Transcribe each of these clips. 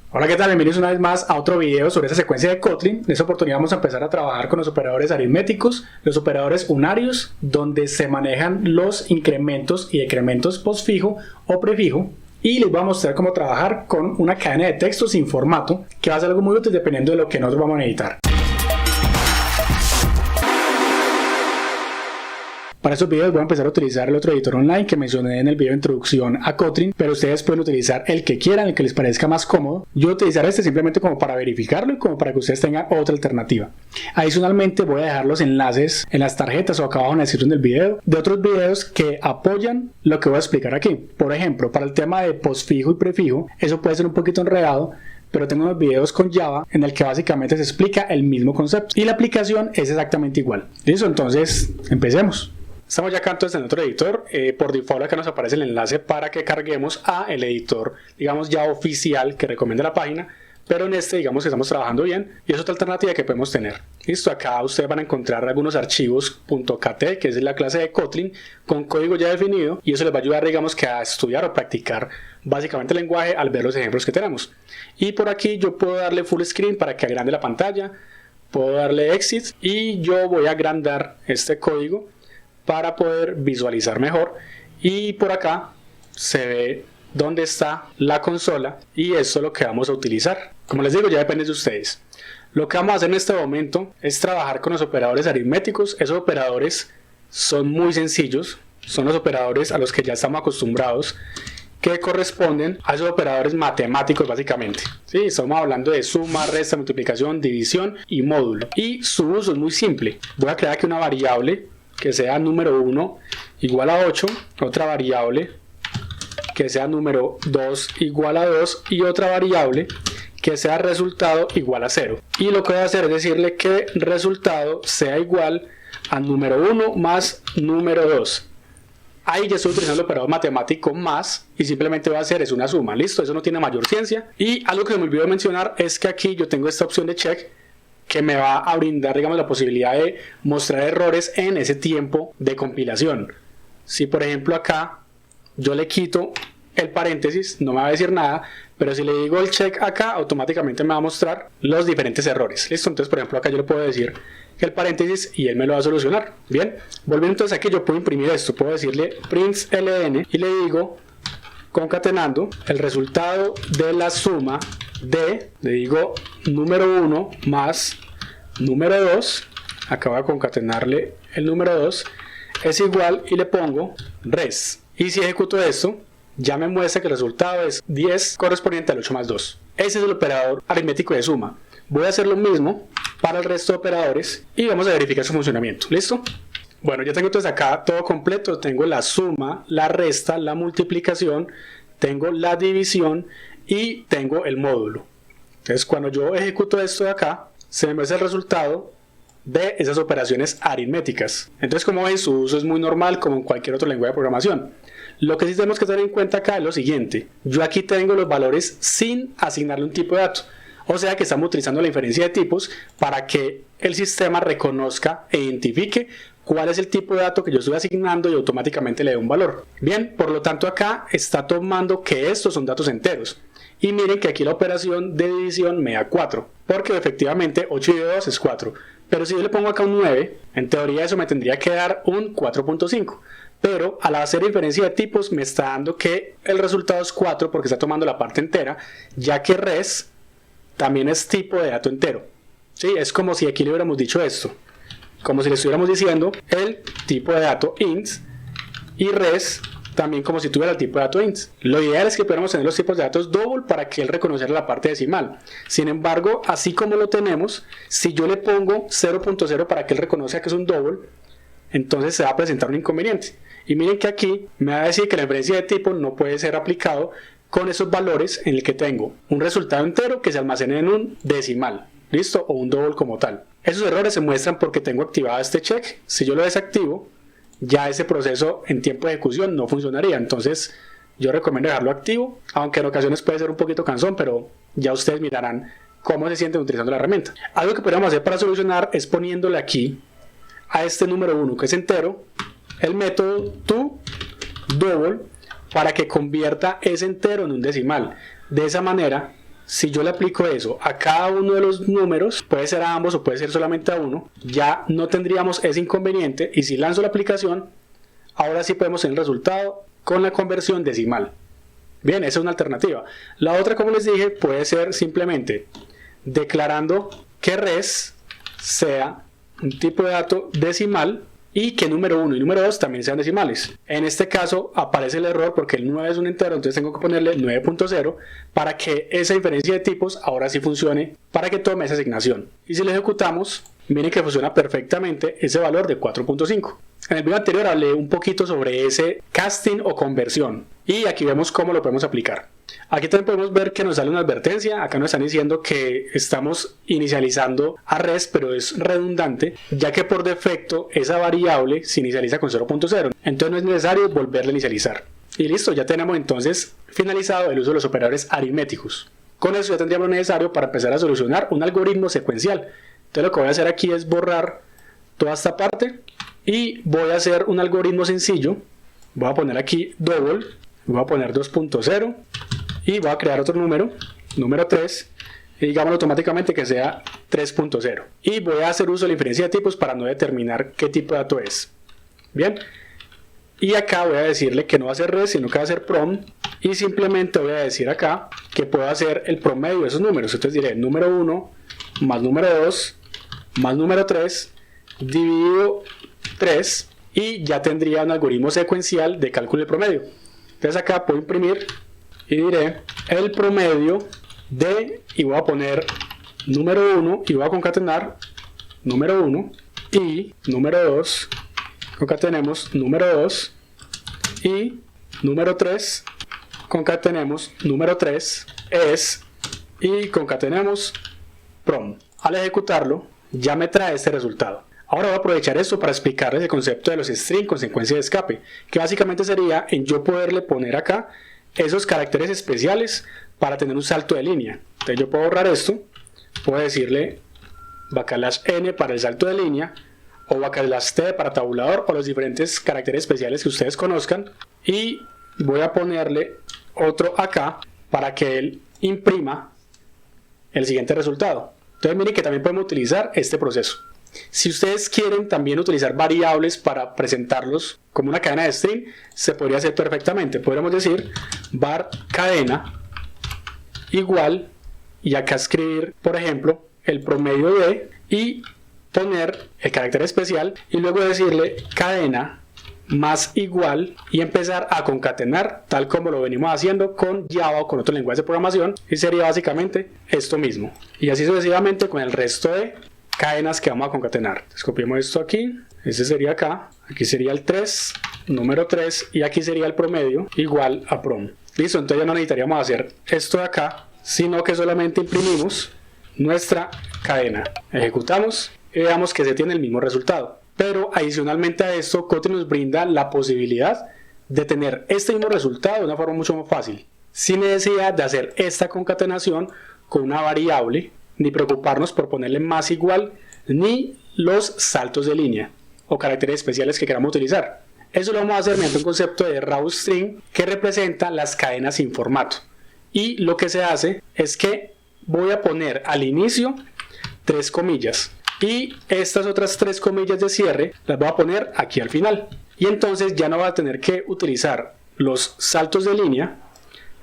Hola, ¿qué tal? Bienvenidos una vez más a otro video sobre esa secuencia de Kotlin. En esta oportunidad vamos a empezar a trabajar con los operadores aritméticos, los operadores unarios, donde se manejan los incrementos y decrementos postfijo o prefijo. Y les voy a mostrar cómo trabajar con una cadena de texto sin formato, que va a ser algo muy útil dependiendo de lo que nosotros vamos a necesitar. Para estos videos voy a empezar a utilizar el otro editor online que mencioné en el video de introducción a Kotlin, pero ustedes pueden utilizar el que quieran, el que les parezca más cómodo. Yo voy a utilizar este simplemente como para verificarlo y como para que ustedes tengan otra alternativa. Adicionalmente voy a dejar los enlaces en las tarjetas o acá abajo en la descripción del video de otros videos que apoyan lo que voy a explicar aquí. Por ejemplo, para el tema de postfijo y prefijo, eso puede ser un poquito enredado, pero tengo unos videos con Java en el que básicamente se explica el mismo concepto y la aplicación es exactamente igual. ¿Listo? Entonces, empecemos. Estamos ya acá entonces en otro editor. Por default acá nos aparece el enlace para que carguemos a el editor, digamos ya oficial que recomienda la página, pero en este digamos que estamos trabajando bien y es otra alternativa que podemos tener. Listo, acá ustedes van a encontrar algunos archivos .kt, que es la clase de Kotlin, con código ya definido, y eso les va a ayudar digamos que a estudiar o practicar básicamente el lenguaje al ver los ejemplos que tenemos. Y por aquí yo puedo darle full screen para que agrande la pantalla, puedo darle exit y yo voy a agrandar este código para poder visualizar mejor, y por acá se ve dónde está la consola y esto es lo que vamos a utilizar. Como les digo, ya depende de ustedes. Lo que vamos a hacer en este momento es trabajar con los operadores aritméticos. Esos operadores son muy sencillos, son los operadores a los que ya estamos acostumbrados, que corresponden a esos operadores matemáticos básicamente. ¿Sí? Estamos hablando de suma, resta, multiplicación, división y módulo, y su uso es muy simple. Voy a crear aquí una variable que sea número 1 igual a 8, otra variable que sea número 2 igual a 2 y otra variable que sea resultado igual a 0. Y lo que voy a hacer es decirle que resultado sea igual a número 1 más número 2. Ahí ya estoy utilizando el operador matemático más y simplemente voy a hacer es una suma. Listo, eso no tiene mayor ciencia. Y algo que me olvidé de mencionar es que aquí yo tengo esta opción de check que me va a brindar digamos la posibilidad de mostrar errores en ese tiempo de compilación. Si por ejemplo acá yo le quito el paréntesis, no me va a decir nada, pero si le digo el check acá, automáticamente me va a mostrar los diferentes errores. Listo, entonces por ejemplo acá yo le puedo decir que el paréntesis y él me lo va a solucionar. Bien, volviendo entonces aquí yo puedo imprimir esto, puedo decirle println y le digo concatenando el resultado de la suma de, le digo número 1 más número 2, acá voy a concatenarle el número 2, es igual y le pongo res. Y si ejecuto esto, ya me muestra que el resultado es 10 correspondiente al 8 más 2. Ese es el operador aritmético de suma. Voy a hacer lo mismo para el resto de operadores y vamos a verificar su funcionamiento. ¿Listo? Bueno, ya tengo entonces acá todo completo. Tengo la suma, la resta, la multiplicación, tengo la división y tengo el módulo. Entonces cuando yo ejecuto esto de acá, se me muestra el resultado de esas operaciones aritméticas. Entonces, como ven, su uso es muy normal como en cualquier otro lenguaje de programación. Lo que sí tenemos que tener en cuenta acá es lo siguiente: yo aquí tengo los valores sin asignarle un tipo de dato, o sea que estamos utilizando la inferencia de tipos para que el sistema reconozca e identifique cuál es el tipo de dato que yo estoy asignando y automáticamente le dé un valor. Bien, por lo tanto acá está tomando que estos son datos enteros. Y miren que aquí la operación de división me da 4, porque efectivamente 8 y 2 es 4. Pero si yo le pongo acá un 9, en teoría eso me tendría que dar un 4.5. Pero al hacer inferencia de tipos me está dando que el resultado es 4 porque está tomando la parte entera, ya que res también es tipo de dato entero. ¿Sí? Es como si aquí le hubiéramos dicho esto. Como si le estuviéramos diciendo el tipo de dato int y res también como si tuviera el tipo de dato int. Lo ideal es que pudiéramos tener los tipos de datos double para que él reconociera la parte decimal. Sin embargo, así como lo tenemos, si yo le pongo 0.0 para que él reconozca que es un double, entonces se va a presentar un inconveniente. Y miren que aquí me va a decir que la inferencia de tipo no puede ser aplicado con esos valores en el que tengo un resultado entero que se almacene en un decimal. ¿Listo? O un double como tal. Esos errores se muestran porque tengo activado este check. Si yo lo desactivo, ya ese proceso en tiempo de ejecución no funcionaría. Entonces yo recomiendo dejarlo activo, aunque en ocasiones puede ser un poquito cansón, pero ya ustedes mirarán cómo se sienten utilizando la herramienta. Algo que podemos hacer para solucionar es poniéndole aquí a este número 1 que es entero el método toDouble para que convierta ese entero en un decimal. De esa manera si yo le aplico eso a cada uno de los números, puede ser a ambos o puede ser solamente a uno, ya no tendríamos ese inconveniente, y si lanzo la aplicación, ahora sí podemos tener el resultado con la conversión decimal. Bien, esa es una alternativa. La otra, como les dije, puede ser simplemente declarando que res sea un tipo de dato decimal y que número 1 y número 2 también sean decimales. En este caso aparece el error porque el 9 es un entero, entonces tengo que ponerle 9.0 para que esa diferencia de tipos ahora sí funcione, para que tome esa asignación. Y si lo ejecutamos, miren que funciona perfectamente ese valor de 4.5. En el video anterior hablé un poquito sobre ese casting o conversión, y aquí vemos cómo lo podemos aplicar. Aquí también podemos ver que nos sale una advertencia. Acá nos están diciendo que estamos inicializando a res, pero es redundante, ya que por defecto esa variable se inicializa con 0.0. Entonces no es necesario volverla a inicializar. Y listo, ya tenemos entonces finalizado el uso de los operadores aritméticos. Con eso ya tendríamos lo necesario para empezar a solucionar un algoritmo secuencial. Entonces lo que voy a hacer aquí es borrar toda esta parte y voy a hacer un algoritmo sencillo. Voy a poner aquí double, voy a poner 2.0 y voy a crear otro número, número 3, y digámoslo automáticamente que sea 3.0. Y voy a hacer uso de la inferencia de tipos para no determinar qué tipo de dato es. Bien, y acá voy a decirle que no va a ser res, sino que va a ser prom, y simplemente voy a decir acá que puedo hacer el promedio de esos números. Entonces diré número 1 más número 2 más número 3 dividido 3, y ya tendría un algoritmo secuencial de cálculo de promedio. Entonces acá puedo imprimir y diré el promedio de, y voy a poner número 1 y voy a concatenar número 1 y número 2, concatenemos número 2 y número 3, concatenemos número 3 es, y concatenemos prom. Al ejecutarlo ya me trae este resultado. Ahora voy a aprovechar esto para explicarles el concepto de los strings con secuencia de escape, que básicamente sería en yo poderle poner acá esos caracteres especiales para tener un salto de línea. Entonces yo puedo borrar esto, puedo decirle \n para el salto de línea, o \t para tabulador, o los diferentes caracteres especiales que ustedes conozcan, y voy a ponerle otro acá para que él imprima el siguiente resultado. Entonces miren que también podemos utilizar este proceso. Si ustedes quieren también utilizar variables para presentarlos como una cadena de string, se podría hacer perfectamente. Podríamos decir var cadena igual, y acá escribir, por ejemplo, el promedio de, y poner el carácter especial, y luego decirle cadena más igual, y empezar a concatenar tal como lo venimos haciendo con Java o con otro lenguaje de programación, y sería básicamente esto mismo. Y así sucesivamente con el resto de cadenas que vamos a concatenar. Entonces copiamos esto aquí, este sería acá, aquí sería el 3, número 3, y aquí sería el promedio igual a prom. Listo, entonces ya no necesitaríamos hacer esto de acá, sino que solamente imprimimos nuestra cadena, ejecutamos y veamos que se tiene el mismo resultado. Pero adicionalmente a esto, Kotlin nos brinda la posibilidad de tener este mismo resultado de una forma mucho más fácil, sin necesidad de hacer esta concatenación con una variable, ni preocuparnos por ponerle más igual, ni los saltos de línea o caracteres especiales que queramos utilizar. Eso lo vamos a hacer mediante un concepto de raw string que representa las cadenas sin formato. Y lo que se hace es que voy a poner al inicio 3 comillas y estas otras 3 comillas de cierre las voy a poner aquí al final. Y entonces ya no voy a tener que utilizar los saltos de línea,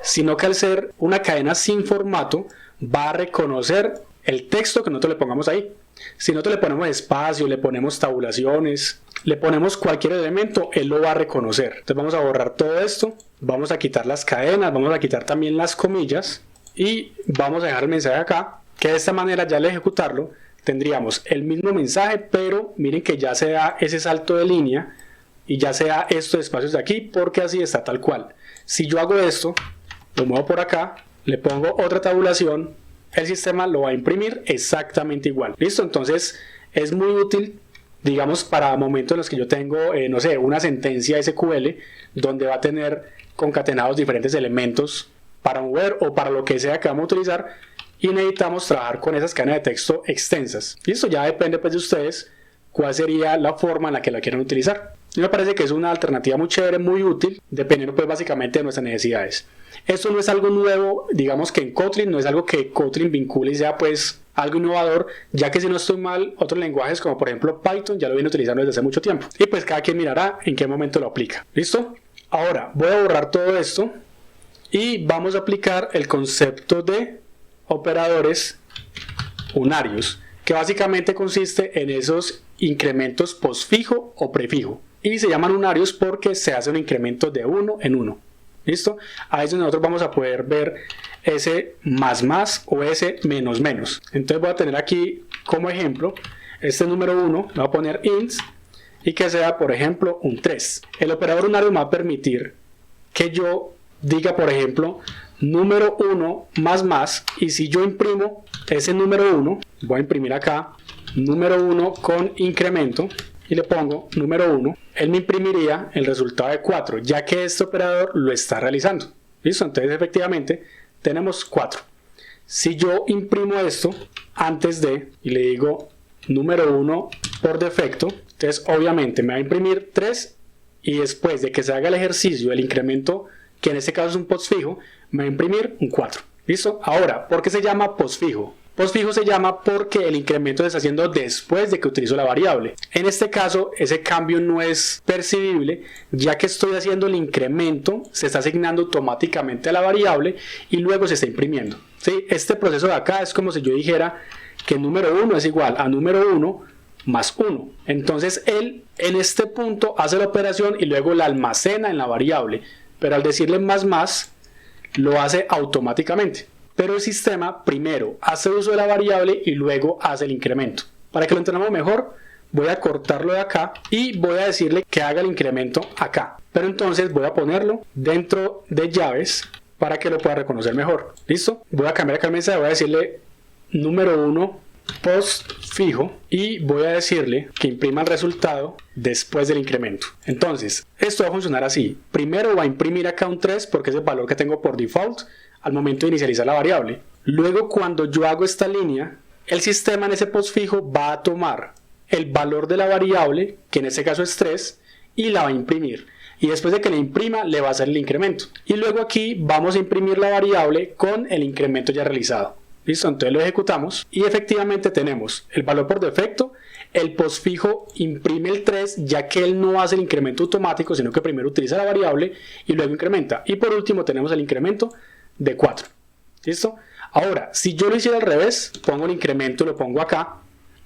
sino que al ser una cadena sin formato va a reconocer el texto que nosotros le pongamos ahí. Si nosotros le ponemos espacio, le ponemos tabulaciones, le ponemos cualquier elemento, él lo va a reconocer. Entonces vamos a borrar todo esto, vamos a quitar las cadenas, vamos a quitar también las comillas y vamos a dejar el mensaje acá, que de esta manera ya al ejecutarlo tendríamos el mismo mensaje, pero miren que ya se da ese salto de línea y ya se da estos espacios de aquí, porque así está tal cual. Si yo hago esto, lo muevo por acá, le pongo otra tabulación, el sistema lo va a imprimir exactamente igual. Listo, entonces es muy útil, digamos, para momentos en los que yo tengo, no sé, una sentencia SQL donde va a tener concatenados diferentes elementos para mover o para lo que sea que vamos a utilizar y necesitamos trabajar con esas cadenas de texto extensas. Y esto ya depende pues de ustedes cuál sería la forma en la que la quieran utilizar. Y me parece que es una alternativa muy chévere, muy útil, dependiendo pues básicamente de nuestras necesidades. Esto no es algo nuevo, digamos que en Kotlin no es algo que Kotlin vincule y sea pues algo innovador, ya que si no estoy mal, otros lenguajes como por ejemplo Python ya lo vienen utilizando desde hace mucho tiempo. Y pues cada quien mirará en qué momento lo aplica. ¿Listo? Ahora voy a borrar todo esto y vamos a aplicar el concepto de operadores unarios, que básicamente consiste en esos incrementos postfijo o prefijo. Y se llaman unarios porque se hace un incremento de uno en uno. ¿Listo? Ahí es donde nosotros vamos a poder ver ese más o ese menos. Entonces voy a tener aquí como ejemplo este número 1, le voy a poner int y que sea por ejemplo un 3. El operador unario me va a permitir que yo diga por ejemplo número 1 más, y si yo imprimo ese número 1, voy a imprimir acá número 1 con incremento y le pongo número 1, él me imprimiría el resultado de 4, ya que este operador lo está realizando. ¿Listo? Entonces efectivamente tenemos 4. Si yo imprimo esto antes de, y le digo número 1 por defecto, entonces obviamente me va a imprimir 3 y después de que se haga el ejercicio, el incremento, que en este caso es un postfijo, me va a imprimir un 4. ¿Listo? Ahora, ¿por qué se llama postfijo? Postfijo se llama porque el incremento se está haciendo después de que utilizo la variable. En este caso, ese cambio no es percibible, ya que estoy haciendo el incremento, se está asignando automáticamente a la variable y luego se está imprimiendo. ¿Sí? Este proceso de acá es como si yo dijera que número 1 es igual a número 1 más 1. Entonces él en este punto hace la operación y luego la almacena en la variable, pero al decirle más lo hace automáticamente. Pero el sistema primero hace uso de la variable y luego hace el incremento. Para que lo entendamos mejor, voy a cortarlo de acá y voy a decirle que haga el incremento acá. Pero entonces voy a ponerlo dentro de llaves para que lo pueda reconocer mejor. ¿Listo? Voy a cambiar acá el mensaje, voy a decirle número 1 postfijo y voy a decirle que imprima el resultado después del incremento. Entonces, esto va a funcionar así. Primero va a imprimir acá un 3 porque es el valor que tengo por default al momento de inicializar la variable. Luego, cuando yo hago esta línea, el sistema en ese postfijo va a tomar el valor de la variable, que en este caso es 3, y la va a imprimir. Y después de que la imprima, le va a hacer el incremento. Y luego aquí vamos a imprimir la variable con el incremento ya realizado. ¿Listo? Entonces lo ejecutamos y efectivamente tenemos el valor por defecto. El postfijo imprime el 3 ya que él no hace el incremento automático, sino que primero utiliza la variable y luego incrementa. Y por último tenemos el incremento de 4. ¿Listo? Ahora, si yo lo hiciera al revés, pongo el incremento y lo pongo acá.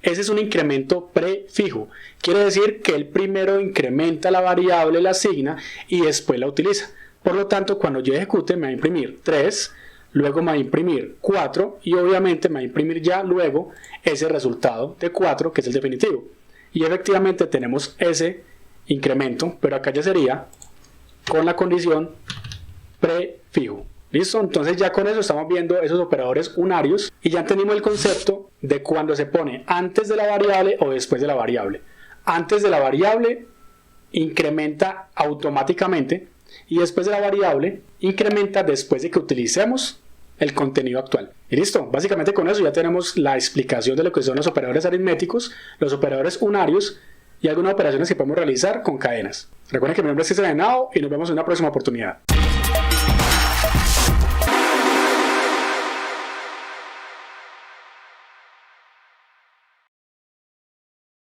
Ese es un incremento prefijo. Quiere decir que él primero incrementa la variable, la asigna y después la utiliza. Por lo tanto, cuando yo ejecute me va a imprimir 3, luego me va a imprimir 4 y obviamente me va a imprimir ya luego ese resultado de 4 que es el definitivo. Y efectivamente tenemos ese incremento, pero acá ya sería con la condición prefijo. ¿Listo? Entonces ya con eso estamos viendo esos operadores unarios y ya entendimos el concepto de cuando se pone antes de la variable o después de la variable. Antes de la variable incrementa automáticamente y después de la variable incrementa después de que utilicemos el contenido actual. Y listo, básicamente con eso ya tenemos la explicación de lo que son los operadores aritméticos, los operadores unarios y algunas operaciones que podemos realizar con cadenas. Recuerden que mi nombre es César Henao y nos vemos en una próxima oportunidad.